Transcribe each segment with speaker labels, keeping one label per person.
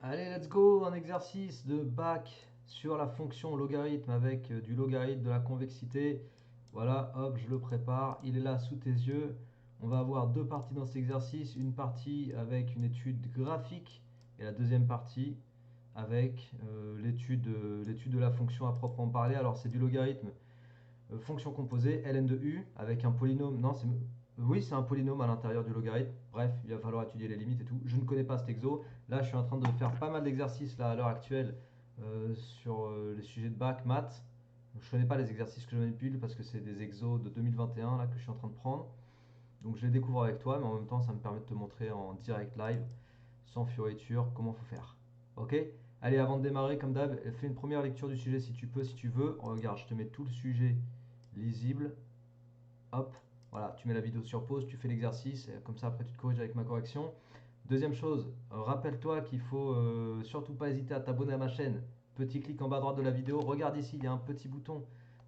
Speaker 1: Allez, let's go, un exercice de bac sur la fonction logarithme avec du logarithme de la convexité. Voilà, hop, je le prépare, il est là sous tes yeux. On va avoir deux parties dans cet exercice, une partie avec une étude graphique et la deuxième partie avec l'étude de la fonction à proprement parler. Alors c'est du logarithme fonction composée, ln de u, avec un polynôme. Non, oui, c'est un polynôme à l'intérieur du logarithme. Bref, il va falloir étudier les limites et tout. Je ne connais pas cet exo. Là, je suis en train de faire pas mal d'exercices là, à l'heure actuelle sur les sujets de bac, maths. Je ne connais pas les exercices que je manipule parce que c'est des exos de 2021 là, que je suis en train de prendre. Donc je les découvre avec toi, mais en même temps, ça me permet de te montrer en direct live, sans fioriture, comment faut faire. Ok? Allez, avant de démarrer, comme d'hab, fais une première lecture du sujet si tu peux, si tu veux. Regarde, je te mets tout le sujet lisible. Hop, voilà, tu mets la vidéo sur pause, tu fais l'exercice, comme ça après tu te corriges avec ma correction. Deuxième chose, rappelle-toi qu'il faut surtout pas hésiter à t'abonner à ma chaîne. Petit clic en bas à droite de la vidéo, regarde ici, il y a un petit bouton,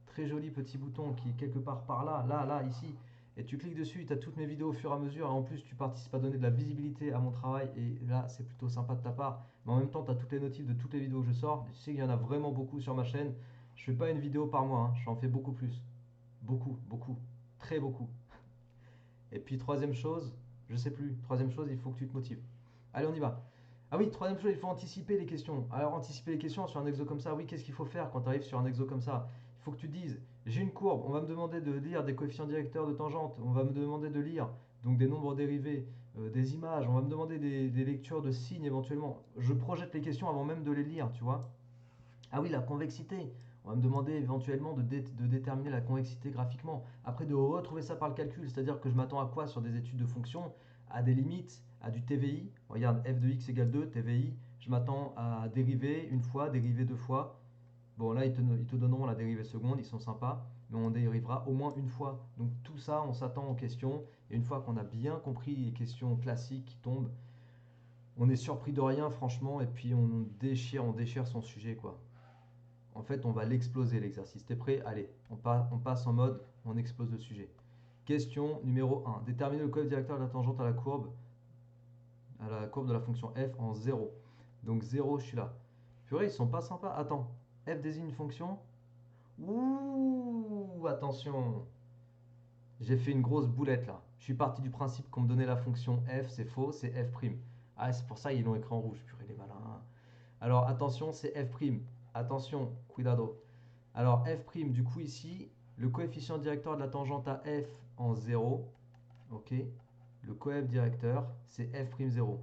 Speaker 1: très joli petit bouton qui est quelque part par là, là, ici. Et tu cliques dessus, tu as toutes mes vidéos au fur et à mesure. Et en plus, tu participes à donner de la visibilité à mon travail. Et là, c'est plutôt sympa de ta part. Mais en même temps, tu as toutes les notifs de toutes les vidéos que je sors. Tu sais qu'il y en a vraiment beaucoup sur ma chaîne. Je fais pas une vidéo par mois, hein, j'en fais beaucoup plus. Beaucoup, beaucoup, très beaucoup. Et puis troisième chose, je sais plus, troisième chose, il faut que tu te motives. Allez, on y va. Ah oui, troisième chose, il faut anticiper les questions. Alors anticiper les questions sur un exo comme ça, oui, qu'est-ce qu'il faut faire quand tu arrives sur un exo comme ça? Il faut que tu te dises, j'ai une courbe, on va me demander de lire des coefficients directeurs de tangente, on va me demander de lire donc des nombres dérivés, des images, on va me demander des lectures de signes éventuellement. Je projette les questions avant même de les lire, tu vois. Ah oui, la convexité. On va me demander éventuellement de déterminer la convexité graphiquement. Après, de retrouver ça par le calcul, c'est-à-dire que je m'attends à quoi sur des études de fonctions? À des limites, à du TVI. Regarde, f de x égale 2, TVI. Je m'attends à dériver une fois, dériver deux fois. Bon, là, ils te donneront la dérivée seconde, ils sont sympas, mais on dérivera au moins une fois. Donc tout ça, on s'attend aux questions. Et une fois qu'on a bien compris les questions classiques qui tombent, on est surpris de rien, franchement, et puis on déchire son sujet, quoi. En fait, on va l'exploser l'exercice. T'es prêt? Allez, on passe en mode, on explose le sujet. Question numéro 1. Déterminer le coefficient directeur de la tangente à la courbe de la fonction f en 0. Donc 0, je suis là. Purée, ils sont pas sympas. Attends, f désigne une fonction. Ouh, attention. J'ai fait une grosse boulette là. Je suis parti du principe qu'on me donnait la fonction f, c'est faux, c'est f'. Ah, c'est pour ça qu'ils l'ont écrit en rouge. Purée, les malins. Alors attention, c'est f'. Attention, cuidado. Alors f', du coup ici, le coefficient directeur de la tangente à f en 0, ok, le coef directeur, c'est f'0.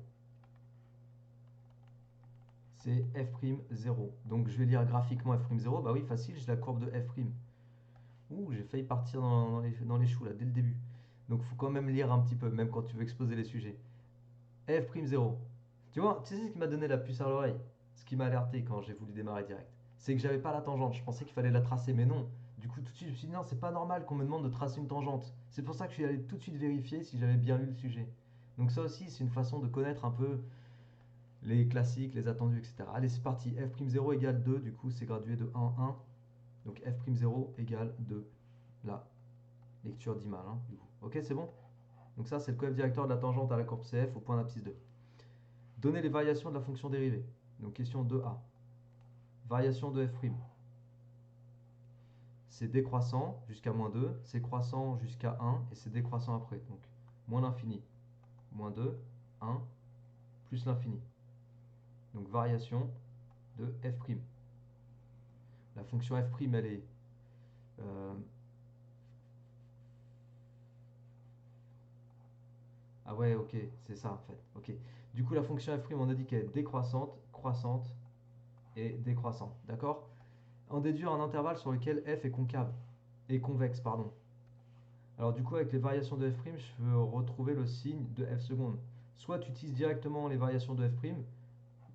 Speaker 1: C'est f'0. Donc je vais lire graphiquement f'0, bah oui, facile, j'ai la courbe de f'. Ouh, j'ai failli partir dans les choux là, dès le début. Donc il faut quand même lire un petit peu, même quand tu veux exposer les sujets. f'0. Tu vois, tu sais ce qui m'a donné la puce à l'oreille? Ce qui m'a alerté quand j'ai voulu démarrer direct. C'est que j'avais pas la tangente. Je pensais qu'il fallait la tracer, mais non. Du coup, tout de suite, je me suis dit non, c'est pas normal qu'on me demande de tracer une tangente. C'est pour ça que je suis allé tout de suite vérifier si j'avais bien lu le sujet. Donc, ça aussi, c'est une façon de connaître un peu les classiques, les attendus, etc. Allez, c'est parti. F'0 égale 2, du coup, c'est gradué de 1 en 1. Donc, F'0 égale 2. Là, lecture d'Imal, hein, du coup. Ok, c'est bon? Donc, ça, c'est le coef directeur de la tangente à la courbe CF au point d'abscisse 2. Donner les variations de la fonction dérivée. Donc question 2a. Variation de f'. C'est décroissant jusqu'à moins 2, c'est croissant jusqu'à 1 et c'est décroissant après. Donc moins l'infini, moins 2, 1, plus l'infini. Donc variation de f'. La fonction f', elle est... euh, ah ouais, ok, c'est ça en fait. Ok. Du coup, la fonction f', on a dit qu'elle est décroissante, croissante et décroissante. D'accord? En déduire un intervalle sur lequel f est concave. Et convexe, pardon. Alors du coup, avec les variations de f', je veux retrouver le signe de f seconde. Soit tu utilises directement les variations de f',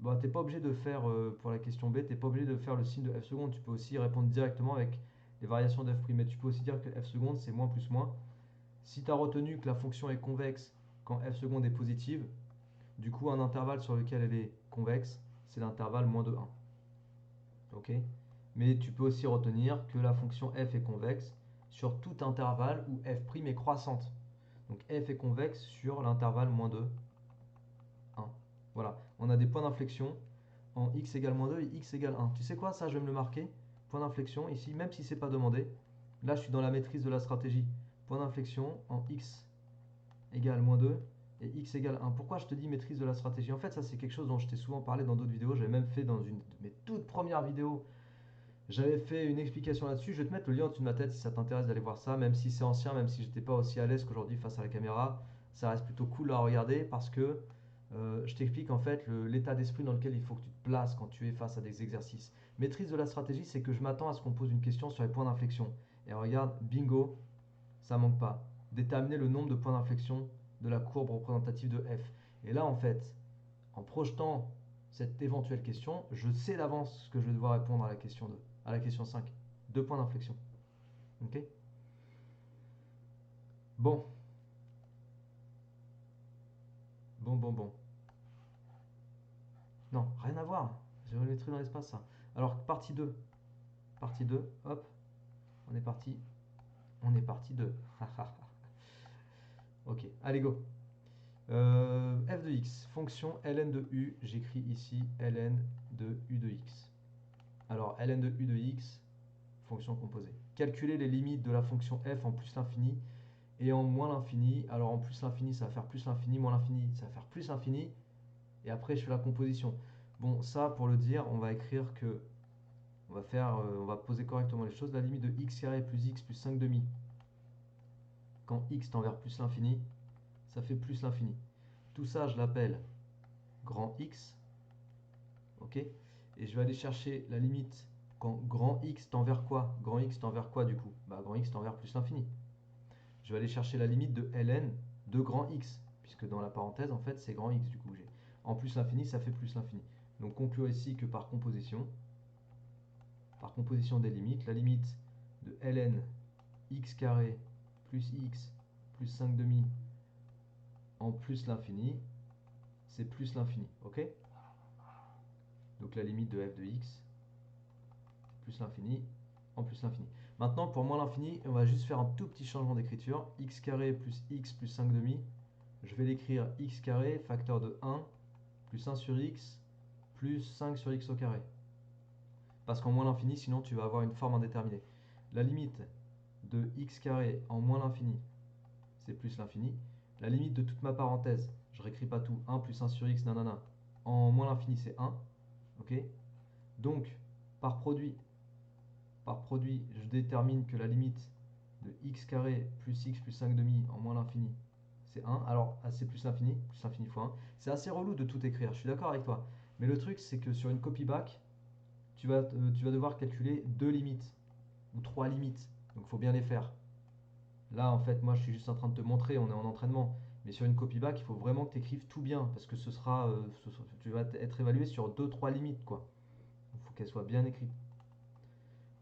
Speaker 1: bah, tu n'es pas obligé de faire, pour la question B, tu n'es pas obligé de faire le signe de f seconde. Tu peux aussi répondre directement avec les variations de f'. Mais tu peux aussi dire que f seconde, c'est moins plus moins. Si tu as retenu que la fonction est convexe quand f seconde est positive, du coup, un intervalle sur lequel elle est convexe, c'est l'intervalle moins de 1. Ok? Mais tu peux aussi retenir que la fonction f est convexe sur tout intervalle où f' est croissante. Donc f est convexe sur l'intervalle moins de 1. Voilà, on a des points d'inflexion en x égale moins 2 et x égale 1. Tu sais quoi, ça je vais me le marquer. Point d'inflexion ici, même si c'est pas demandé. Là, je suis dans la maîtrise de la stratégie. Point d'inflexion en x égale moins 2 et x égale 1. Pourquoi je te dis maîtrise de la stratégie? En fait, ça c'est quelque chose dont je t'ai souvent parlé dans d'autres vidéos. J'avais même fait dans une de mes toutes premières vidéos. J'avais fait une explication là-dessus. Je vais te mettre le lien au-dessus de ma tête si ça t'intéresse d'aller voir ça. Même si c'est ancien, même si j'étais pas aussi à l'aise qu'aujourd'hui face à la caméra, ça reste plutôt cool à regarder parce que je t'explique en fait l'état d'esprit dans lequel il faut que tu te places quand tu es face à des exercices. Maîtrise de la stratégie, c'est que je m'attends à ce qu'on pose une question sur les points d'inflexion. Et regarde, bingo, ça manque pas. Déterminer le nombre de points d'inflexion de la courbe représentative de f. Et là, en fait, en projetant cette éventuelle question, je sais d'avance ce que je vais devoir répondre à la question 2, à la question 5. 2 points d'inflexion. Ok? Bon. Bon. Non, rien à voir. Géométrie dans l'espace, ça. Alors, partie 2. Partie 2, hop. On est parti. On est parti 2. Ok, allez, go. F de x, fonction ln de u, j'écris ici ln de u de x. Alors, ln de u de x, fonction composée. Calculer les limites de la fonction f en plus l'infini et en moins l'infini. Alors, en plus l'infini, ça va faire plus l'infini, moins l'infini, ça va faire plus l'infini. Et après, je fais la composition. Bon, ça, pour le dire, on va écrire que... on va poser correctement les choses. La limite de x carré plus x plus 5 demi, quand x tend vers plus l'infini, ça fait plus l'infini. Tout ça, je l'appelle grand X. Ok. Et je vais aller chercher la limite quand grand X tend vers quoi? Grand X tend vers quoi du coup? Bah, grand X tend vers plus l'infini. Je vais aller chercher la limite de ln de grand X, puisque dans la parenthèse, en fait, c'est grand X du coup. En plus l'infini, ça fait plus l'infini. Donc conclure ici que par composition des limites, la limite de ln x carré plus x plus 5 demi en plus l'infini, c'est plus l'infini, ok? Donc la limite de f de x, plus l'infini, en plus l'infini. Maintenant, pour moins l'infini, on va juste faire un tout petit changement d'écriture. X carré plus x plus 5 demi. Je vais l'écrire x carré, facteur de 1, plus 1 sur x, plus 5 sur x au carré. Parce qu'en moins l'infini, sinon tu vas avoir une forme indéterminée. La limite de x carré en moins l'infini, c'est plus l'infini. La limite de toute ma parenthèse, je réécris pas tout, 1 plus 1 sur x, nanana, en moins l'infini, c'est 1. Ok. Donc, par produit, je détermine que la limite de x carré plus x plus 5 demi en moins l'infini, c'est 1. Alors, c'est plus l'infini fois 1. C'est assez relou de tout écrire, je suis d'accord avec toi. Mais le truc, c'est que sur une copy back, tu vas devoir calculer 2 limites ou 3 limites. Donc, il faut bien les faire. Là, en fait, moi, je suis juste en train de te montrer, on est en entraînement. Mais sur une copy back, il faut vraiment que tu écrives tout bien, parce que tu vas être évalué sur 2-3 limites, quoi. Il faut qu'elle soit bien écrite.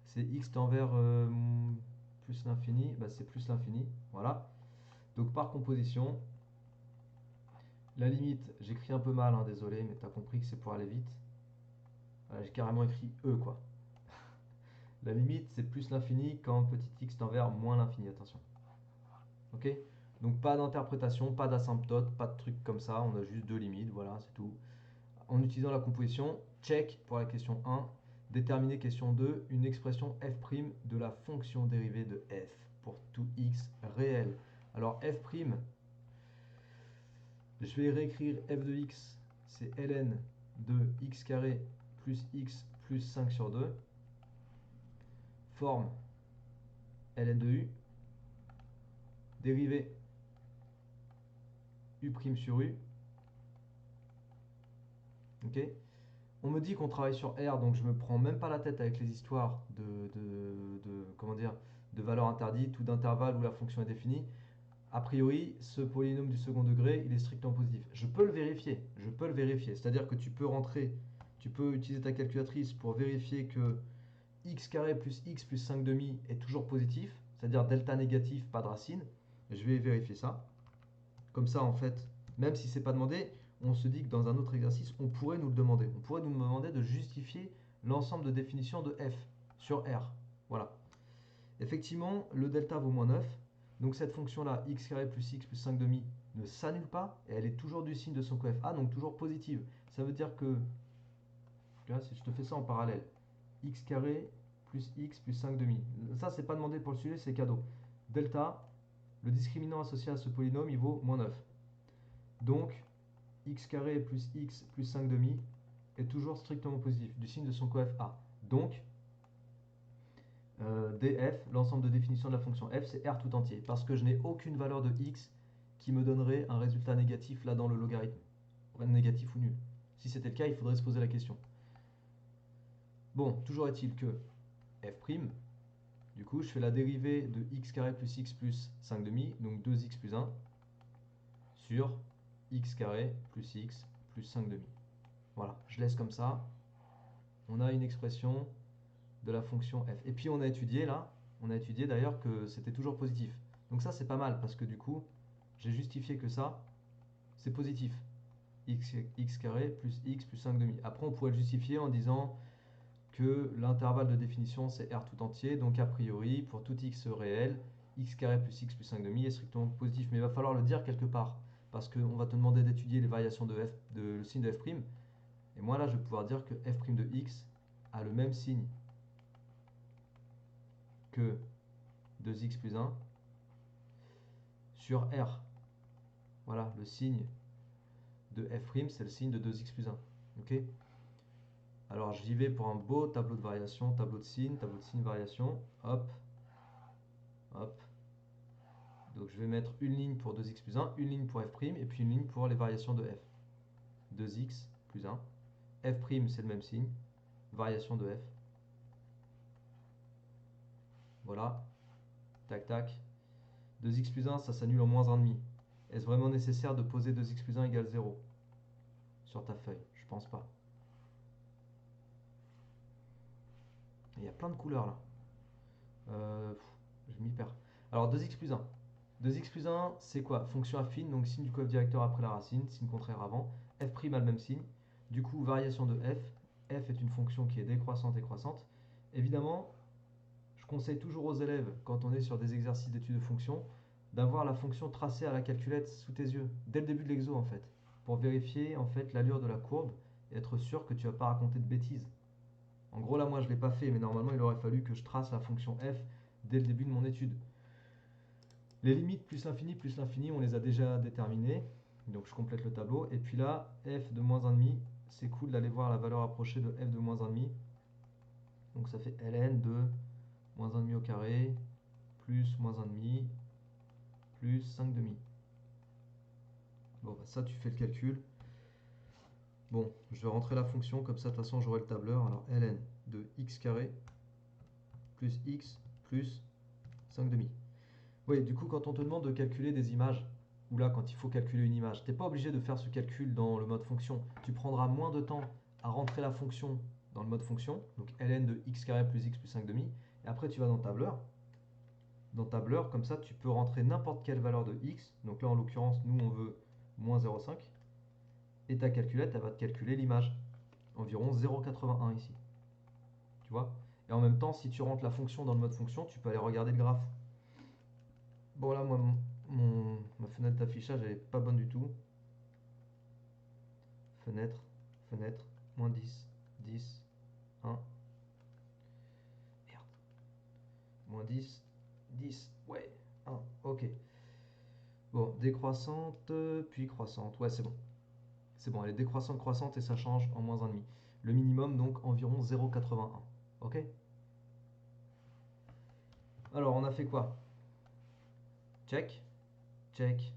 Speaker 1: C'est x tend vers plus l'infini, bah c'est plus l'infini, voilà. Donc par composition, la limite, j'écris un peu mal, hein, désolé, mais tu as compris que c'est pour aller vite. Voilà, j'ai carrément écrit E, quoi. La limite, c'est plus l'infini quand petit x tend vers moins l'infini, attention. Ok. Donc pas d'interprétation, pas d'asymptote, pas de trucs comme ça, on a juste 2 limites, voilà, c'est tout. En utilisant la composition, check pour la question 1. Déterminer question 2, une expression f' de la fonction dérivée de f pour tout x réel. Alors f', je vais réécrire f de x, c'est ln de x carré plus x plus 5 sur 2, forme ln de u, dérivée u' sur u. Ok. On me dit qu'on travaille sur R, donc je me prends même pas la tête avec les histoires comment dire, de valeurs interdites ou d'intervalles où la fonction est définie. A priori, ce polynôme du second degré, il est strictement positif. Je peux le vérifier, C'est-à-dire que tu peux utiliser ta calculatrice pour vérifier que x carré plus x plus 5 demi est toujours positif, c'est-à-dire delta négatif, pas de racine. Je vais vérifier ça. Comme ça, en fait, même si c'est pas demandé, on se dit que dans un autre exercice, on pourrait nous le demander. On pourrait nous demander de justifier l'ensemble de définitions de f sur R. Voilà. Effectivement, le delta vaut moins 9. Donc cette fonction-là, x carré plus x plus 5 demi, ne s'annule pas et elle est toujours du signe de son coef A, donc toujours positive. Ça veut dire que, là, si je te fais ça en parallèle, x carré plus x plus 5 demi. Ça, c'est pas demandé pour le sujet, c'est cadeau. Delta, le discriminant associé à ce polynôme, il vaut moins 9. Donc, x carré plus x plus 5 demi est toujours strictement positif, du signe de son coef A. Donc, df, l'ensemble de définition de la fonction f, c'est r tout entier, parce que je n'ai aucune valeur de x qui me donnerait un résultat négatif là dans le logarithme. Négatif ou nul. Si c'était le cas, il faudrait se poser la question. Bon, toujours est-il que f', du coup, je fais la dérivée de x carré plus x plus 5 demi, donc 2x plus 1, sur x carré plus x plus 5 demi. Voilà, je laisse comme ça. On a une expression de la fonction f. Et puis on a étudié là, on a étudié d'ailleurs que c'était toujours positif. Donc ça c'est pas mal parce que du coup, j'ai justifié que ça, c'est positif. X carré plus x plus 5 demi. Après on pourrait le justifier en disant que l'intervalle de définition c'est r tout entier, donc a priori pour tout x réel, x carré plus x plus 5 demi est strictement positif. Mais il va falloir le dire quelque part parce qu'on va te demander d'étudier les variations de f, le signe de f'. Et moi là je vais pouvoir dire que f' de x a le même signe que 2x plus 1 sur R. Voilà, le signe de f', c'est le signe de 2x plus 1. Ok. Alors j'y vais pour un beau tableau de variation, tableau de signe, variation. Hop, hop. Donc je vais mettre une ligne pour 2x plus 1, une ligne pour f', et puis une ligne pour les variations de f. 2x plus 1. F' c'est le même signe, variation de f. Voilà, tac tac. 2x plus 1, ça s'annule en moins 1,5. Est-ce vraiment nécessaire de poser 2x plus 1 égale 0 sur ta feuille? Je pense pas. Il y a plein de couleurs là. Je m'y perds. Alors 2x plus 1. 2x plus 1, c'est quoi? Fonction affine, donc signe du coef directeur après la racine, signe contraire avant. F' a le même signe. Du coup, variation de f. F est une fonction qui est décroissante et croissante. Évidemment, je conseille toujours aux élèves, quand on est sur des exercices d'études de fonctions, d'avoir la fonction tracée à la calculette sous tes yeux, dès le début de l'exo en fait, pour vérifier en fait l'allure de la courbe et être sûr que tu vas pas raconter de bêtises. En gros là moi je l'ai pas fait, mais normalement il aurait fallu que je trace la fonction f dès le début de mon étude. Les limites plus l'infini, on les a déjà déterminées, donc je complète le tableau. Et puis là, f de moins 1,5, c'est cool d'aller voir la valeur approchée de f de moins 1,5. Donc ça fait ln de moins 1,5 au carré, plus moins 1,5, plus 5 demi. Bon, bah ça tu fais le calcul. Bon, je vais rentrer la fonction, comme ça de toute façon j'aurai le tableur. Alors ln de x carré plus x plus 5 demi. Oui, du coup quand on te demande de calculer des images, ou là quand il faut calculer une image, tu n'es pas obligé de faire ce calcul dans le mode fonction. Tu prendras moins de temps à rentrer la fonction dans le mode fonction, donc ln de x carré plus x plus 5 demi, et après tu vas dans tableur. Dans tableur, comme ça tu peux rentrer n'importe quelle valeur de x, donc là en l'occurrence nous on veut moins 0,5, et ta calculette elle va te calculer l'image, environ 0,81 ici. Tu vois? Et en même temps, si tu rentres la fonction dans le mode fonction, tu peux aller regarder le graphe. Bon là, moi, ma fenêtre d'affichage, elle est pas bonne du tout. Fenêtre, fenêtre, moins 10, 10, 1. Merde. Moins 10, 10, ouais, 1, ok. Bon, décroissante, puis croissante. Ouais, c'est bon. C'est bon, elle est décroissante, croissante et ça change en moins 1,5. Le minimum, donc, environ 0,81. Ok? Alors, on a fait quoi? Check, check,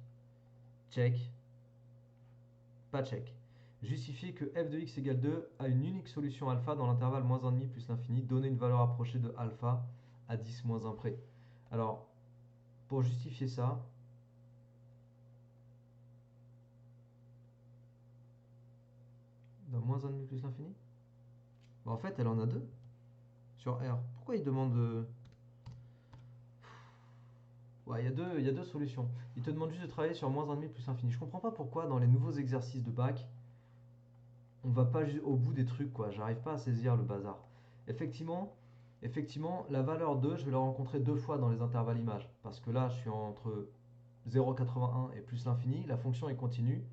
Speaker 1: check, pas check. Justifier que f de x égale 2 a une unique solution alpha dans l'intervalle moins 1,5 plus l'infini, donner une valeur approchée de alpha à 10 moins 1 près. Alors, pour justifier ça, dans moins 1,5 plus l'infini, bah en fait elle en a deux sur R. Pourquoi il demande... Ouais, il y a deux solutions. Il te demande juste de travailler sur moins 1,5 plus l'infini. Je comprends pas pourquoi dans les nouveaux exercices de bac, on va pas au bout des trucs, quoi. J'arrive pas à saisir le bazar. Effectivement, effectivement, la valeur 2, je vais la rencontrer deux fois dans les intervalles images. Parce que là, je suis entre 0,81 et plus l'infini, la fonction est continue.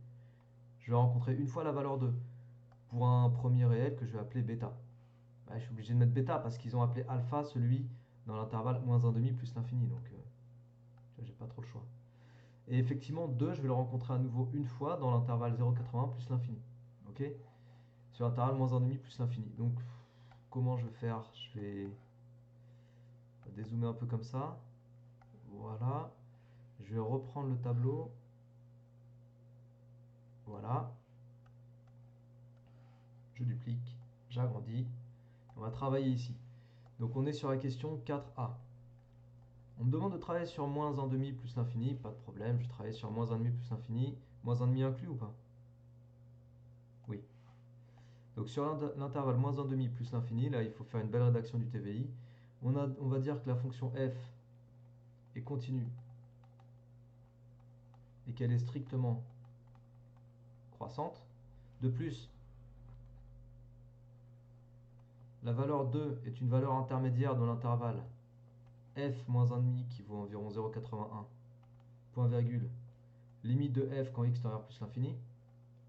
Speaker 1: Je vais rencontrer une fois la valeur 2 pour un premier réel que je vais appeler bêta. Ouais, je suis obligé de mettre bêta parce qu'ils ont appelé alpha celui dans l'intervalle moins 1,5 plus l'infini. Donc, j'ai pas trop le choix. Et effectivement, 2, je vais le rencontrer à nouveau une fois dans l'intervalle 0,81 plus l'infini. Ok? Sur l'intervalle moins 1,5 plus l'infini. Donc, comment je vais faire? Je vais dézoomer un peu comme ça. Voilà. Je vais reprendre le tableau. Voilà. Je duplique. J'agrandis. On va travailler ici. Donc, on est sur la question 4a. On me demande de travailler sur moins 1,5 plus l'infini. Pas de problème. Je travaille sur moins 1,5 plus l'infini. Moins 1,5 inclus ou pas? Oui. Donc sur l'intervalle moins 1,5 plus l'infini, là il faut faire une belle rédaction du TVI. On va dire que la fonction f est continue et qu'elle est strictement croissante. De plus, la valeur 2 est une valeur intermédiaire dans l'intervalle f moins 1,5 qui vaut environ 0,81, point virgule, limite de f quand x tend vers plus l'infini.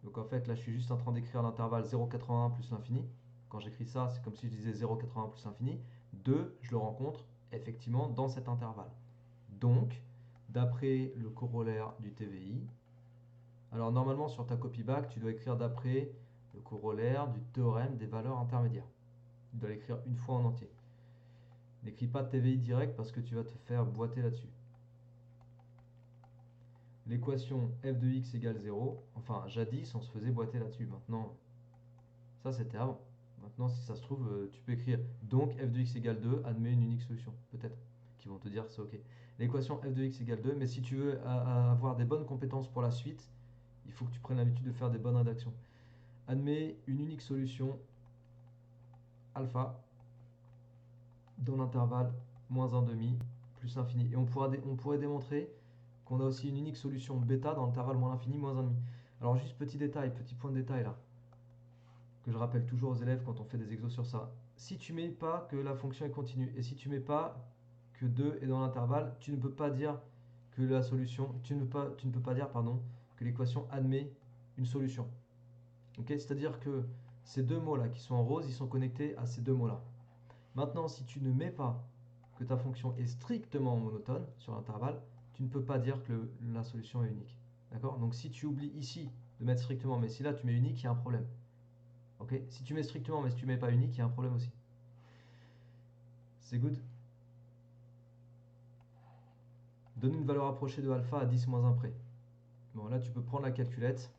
Speaker 1: Donc en fait là je suis juste en train d'écrire l'intervalle 0,81 plus l'infini. Quand j'écris ça, c'est comme si je disais 0,81 plus l'infini. 2, je le rencontre effectivement dans cet intervalle. Donc, d'après le corollaire du TVI, alors normalement sur ta copie bac, tu dois écrire d'après le corollaire du théorème des valeurs intermédiaires. Tu dois l'écrire une fois en entier. N'écris pas TVI direct parce que tu vas te faire boiter là-dessus. L'équation f de x égale 0, enfin jadis on se faisait boiter là-dessus, maintenant ça c'était avant. Maintenant si ça se trouve tu peux écrire donc f de x égale 2, admet une unique solution, peut-être, qui vont te dire c'est ok. L'équation f de x égale 2, mais si tu veux avoir des bonnes compétences pour la suite, il faut que tu prennes l'habitude de faire des bonnes rédactions. Admet une unique solution alpha dans l'intervalle moins 1,5 plus l'infini. Et on pourrait démontrer qu'on a aussi une unique solution bêta dans l'intervalle moins l'infini moins 1,5. Alors juste petit détail, petit point de détail là, que je rappelle toujours aux élèves quand on fait des exos sur ça. Si tu mets pas que la fonction est continue, et si tu mets pas que 2 est dans l'intervalle, tu ne peux pas dire que la solution, tu ne peux pas dire pardon, que l'équation admet une solution. Okay, c'est-à-dire que ces deux mots-là qui sont en rose, ils sont connectés à ces deux mots-là. Maintenant, si tu ne mets pas que ta fonction est strictement monotone sur l'intervalle, tu ne peux pas dire que la solution est unique. D'accord? Donc si tu oublies ici de mettre strictement, mais si là tu mets unique, il y a un problème. Ok? Si tu mets strictement, mais si tu mets pas unique, il y a un problème aussi. C'est good? Donne une valeur approchée de alpha à 10 moins 1 près. Bon, là tu peux prendre la calculette.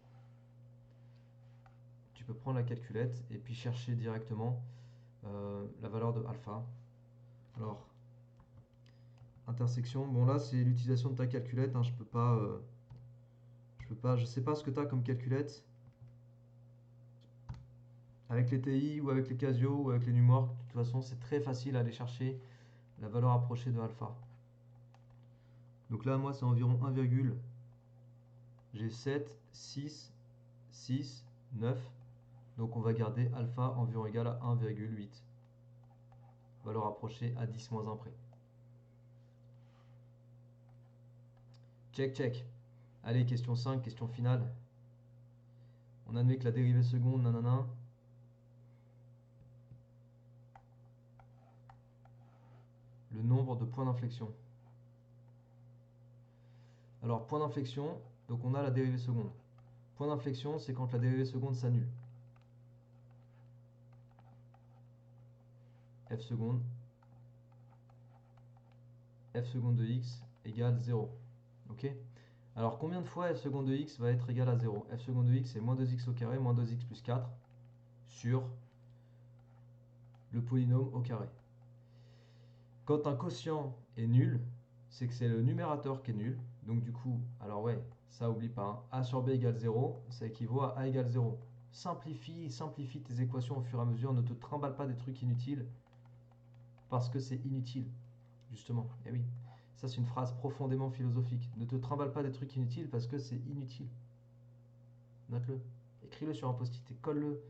Speaker 1: Tu peux prendre la calculette et puis chercher directement la valeur de alpha. Alors, intersection, bon là c'est l'utilisation de ta calculette, hein, je sais pas ce que tu as comme calculette. Avec les TI ou avec les Casio ou avec les Numorc, de toute façon c'est très facile à aller chercher la valeur approchée de alpha. Donc là moi c'est environ 1, j'ai 7, 6, 6, 9. Donc on va garder alpha environ égal à 1,8. Valeur approchée à 10 moins 1 près. Check, check. Allez, question 5, question finale. On admet que la dérivée seconde, nanana. Le nombre de points d'inflexion. Alors, point d'inflexion, donc on a la dérivée seconde. Point d'inflexion, c'est quand la dérivée seconde s'annule. F seconde de x égale 0. Ok? Alors, combien de fois f seconde de x va être égal à 0? F seconde de x, c'est moins 2x au carré, moins 2x plus 4 sur le polynôme au carré. Quand un quotient est nul, c'est que c'est le numérateur qui est nul. Donc du coup, alors ouais, ça oublie pas, hein. A sur B égale 0, ça équivaut à A égale 0. Simplifie tes équations au fur et à mesure, ne te trimballe pas des trucs inutiles, parce que c'est inutile, justement. Et oui, ça c'est une phrase profondément philosophique. Ne te trimballe pas des trucs inutiles, parce que c'est inutile. Note-le, écris-le sur un post-it et colle-le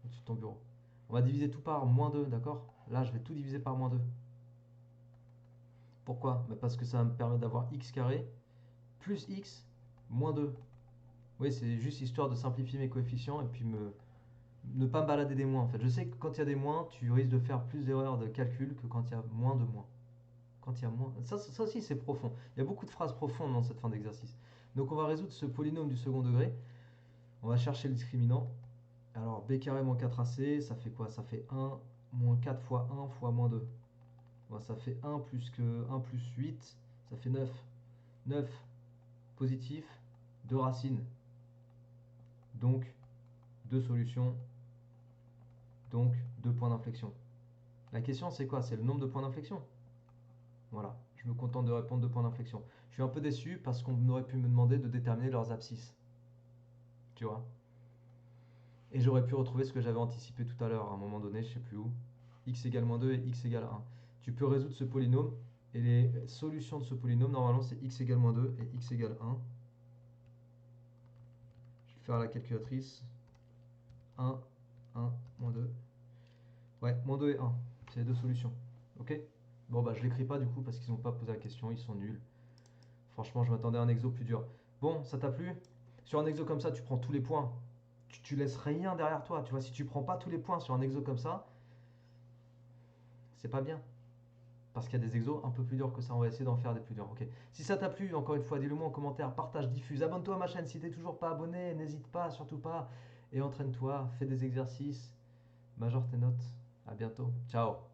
Speaker 1: au-dessus de ton bureau. On va diviser tout par moins 2, d'accord? Là, je vais tout diviser par moins 2. Pourquoi? Bah, parce que ça va me permettre d'avoir x carré plus x moins 2. Oui, c'est juste histoire de simplifier mes coefficients et puis ne pas me balader des moins en fait. Je sais que quand il y a des moins, tu risques de faire plus d'erreurs de calcul que quand il y a moins de moins. Quand il y a moins. Ça aussi, c'est profond. Il y a beaucoup de phrases profondes dans cette fin d'exercice. Donc, on va résoudre ce polynôme du second degré. On va chercher le discriminant. Alors, b carré moins 4ac, ça fait quoi? Ça fait 1 moins 4 fois 1 fois moins 2. Bon, ça fait 1 plus que 1 plus 8, ça fait 9. 9 positif, 2 racines. Donc, 2 solutions. Donc, 2 points d'inflexion. La question, c'est quoi? C'est le nombre de points d'inflexion. Voilà, je me contente de répondre 2 points d'inflexion. Je suis un peu déçu parce qu'on aurait pu me demander de déterminer leurs abscisses. Tu vois? Et j'aurais pu retrouver ce que j'avais anticipé tout à l'heure, à un moment donné, je sais plus où. X égale moins 2 et x égale 1. Tu peux résoudre ce polynôme, et les solutions de ce polynôme, normalement, c'est x égale moins 2 et x égale 1. Je vais faire la calculatrice. 1, 1, moins 2. Ouais, moins 2 et 1. C'est les deux solutions. Ok? Bon, bah, je l'écris pas du coup parce qu'ils n'ont pas posé la question, ils sont nuls. Franchement, je m'attendais à un exo plus dur. Bon, ça t'a plu? Sur un exo comme ça, tu prends tous les points. Tu laisses rien derrière toi. Tu vois, si tu prends pas tous les points sur un exo comme ça, c'est pas bien. Parce qu'il y a des exos un peu plus durs que ça. On va essayer d'en faire des plus durs. Ok. Si ça t'a plu, encore une fois, dis-le moi en commentaire, partage, diffuse, abonne-toi à ma chaîne si t'es toujours pas abonné, n'hésite pas, surtout pas. Et entraîne-toi, fais des exercices, majore tes notes. À bientôt. Ciao.